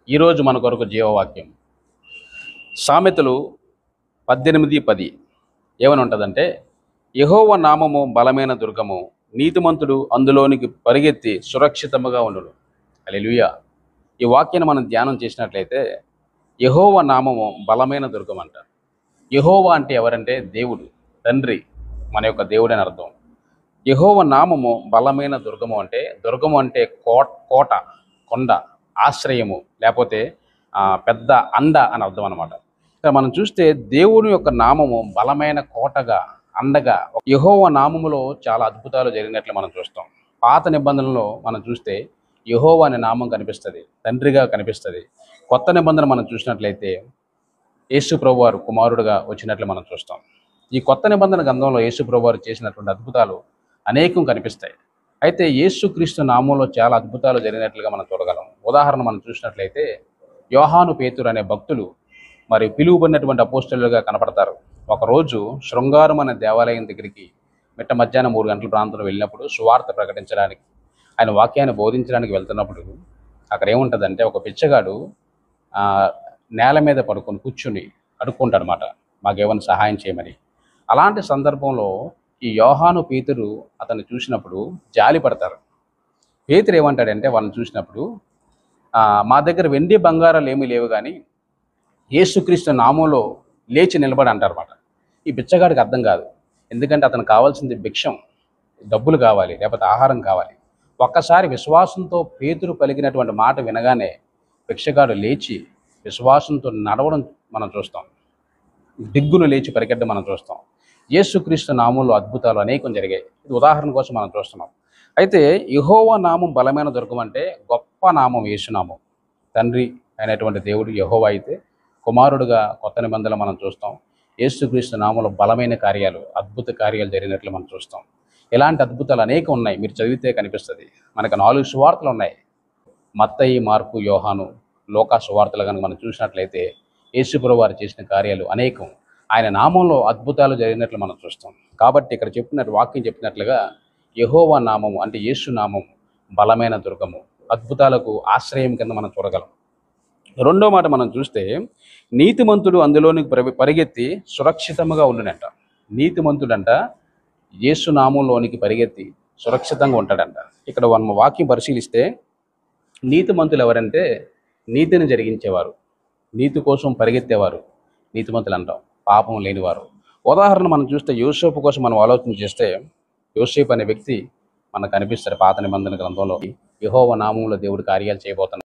ఈరోజు మన కొరకు జీవవాక్యం సామెతలు 18:10 ఏమని ఉంటుందంటే, యెహోవా నామము బలమైన దుర్గము, నీతిమంతుడు అందులోనికి పరిగెత్తి సురక్షితముగా ఉండును. హల్లెలూయా. ఈ వాక్యాన్ని మనం ధ్యానం చేసినట్లయితే, యెహోవా నామము బలమైన దుర్గం అంట. యెహోవా అంటే ఎవరంటే దేవుడు, తండ్రి, మన యొక్క దేవుడు అని అర్థం. యెహోవా నామము బలమైన దుర్గము అంటే, దుర్గము అంటే కోట, కొండ, ఆశ్రయము, లేకపోతే పెద్ద అండ అని అర్థం అనమాట. ఇక్కడ మనం చూస్తే దేవుని యొక్క నామము బలమైన కోటగా, అండగా, యెహోవా నామములో చాలా అద్భుతాలు జరిగినట్లు మనం చూస్తాం. పాత నిబంధనలో మనం చూస్తే యెహోవా అనే నామం కనిపిస్తుంది, తండ్రిగా కనిపిస్తుంది. కొత్త నిబంధన మనం చూసినట్లయితే యేసు ప్రభువారు కుమారుడుగా వచ్చినట్లు మనం చూస్తాం. ఈ కొత్త నిబంధన గ్రంథంలో యేసు ప్రభువారు చేసినటువంటి అద్భుతాలు అనేకం కనిపిస్తాయి. అయితే యేసుక్రీస్తు నామంలో చాలా అద్భుతాలు జరిగినట్లుగా మనం చూడగలం. ఉదాహరణ మనం చూసినట్లయితే యోహాను పేతురు అనే భక్తులు మరి పిలువబడినటువంటి అపోస్తలులుగా కనపడతారు. ఒకరోజు శృంగారం అనే దేవాలయం దగ్గరికి మిట్ట మధ్యాహ్నం 3 గంటల ప్రాంతంలో వెళ్ళినప్పుడు సువార్త ప్రకటించడానికి, ఆయన వాక్యాన్ని బోధించడానికి వెళ్తున్నప్పుడు అక్కడ ఏముంటుందంటే, ఒక బిచ్చగాడు నేల మీద పడుకొని కూర్చుని అడుక్కుంటాడనమాట, మాకేమైనా సహాయం చేయమని. అలాంటి సందర్భంలో ఈ యోహాను పేతురు అతన్ని చూసినప్పుడు జాలి పడతారు. పేతురు ఏమంటాడంటే వాళ్ళని చూసినప్పుడు, మా దగ్గర వెండి బంగారాలు ఏమీ లేవు, కానీ యేసుక్రీస్తు నామంలో లేచి నిలబడి అంటారన్నమాట. ఈ బిచ్చగాడికి అర్థం కాదు. ఎందుకంటే అతను కావాల్సింది భిక్షం, డబ్బులు కావాలి, లేకపోతే ఆహారం కావాలి. ఒక్కసారి విశ్వాసంతో పేతురు పలికినటువంటి మాట వినగానే భిక్షగాడు లేచి విశ్వాసంతో నడవడం మనం చూస్తాం. దిగ్గును లేచి పరిగెట్టడం మనం చూస్తాం. యేసుక్రీస్తు నామంలో అద్భుతాలు అనేకం జరిగాయి. ఇది ఉదాహరణ కోసం మనం చూస్తున్నాం. అయితే యెహోవా నామం బలమైన దుర్గం అంటే గొప్ప నామం యేసునామం. తండ్రి అయినటువంటి దేవుడు యెహోవా అయితే, కుమారుడుగా కొత్త నిబంధనలు మనం చూస్తాం. యేసుక్రీస్తు నామంలో బలమైన కార్యాలు, అద్భుత కార్యాలు జరిగినట్లు మనం చూస్తాం. ఇలాంటి అద్భుతాలు అనేకం ఉన్నాయి. మీరు చదివితే కనిపిస్తుంది. మనకు 4 సువార్తలు ఉన్నాయి. మత్తయి, మార్కు, యోహాను, లోకా సువార్తలు కనుక మనం చూసినట్లయితే యేసుప్రభువు వారు చేసిన కార్యాలు అనేకం. ఆయన నామంలో అద్భుతాలు జరిగినట్లు మనం చూస్తాం. కాబట్టి ఇక్కడ చెప్పినట్టు వాక్యం చెప్పినట్లుగా యెహోవా నామము అంటే యేసు నామం బలమైన దుర్గము, అద్భుతాలకు ఆశ్రయం కింద మనం చూడగలం. రెండో మాట మనం చూస్తే, నీతిమంతుడు అందులోనికి పరిగెత్తి సురక్షితంగా ఉండునంట. నీతిమంతుడంట యేసు నామంలోనికి పరిగెత్తి సురక్షితంగా ఉంటాడంట. ఇక్కడ మనం వాక్యం పరిశీలిస్తే, నీతిమంతులు ఎవరంటే నీతిని జరిగించేవారు, నీతి కోసం పరిగెత్తేవారు నీతిమంతులు అంటాం. పాపం లేనివారు. ఉదాహరణ మనం చూస్తే యోసేపు కోసం మనం ఆలోచన చేస్తే, యోసేపు అనే వ్యక్తి మనకు కనిపిస్తారు పాత నిబంధన గ్రంథంలో. యెహోవా నామంలో దేవుడు కార్యాలు చేయబోతున్నాడు.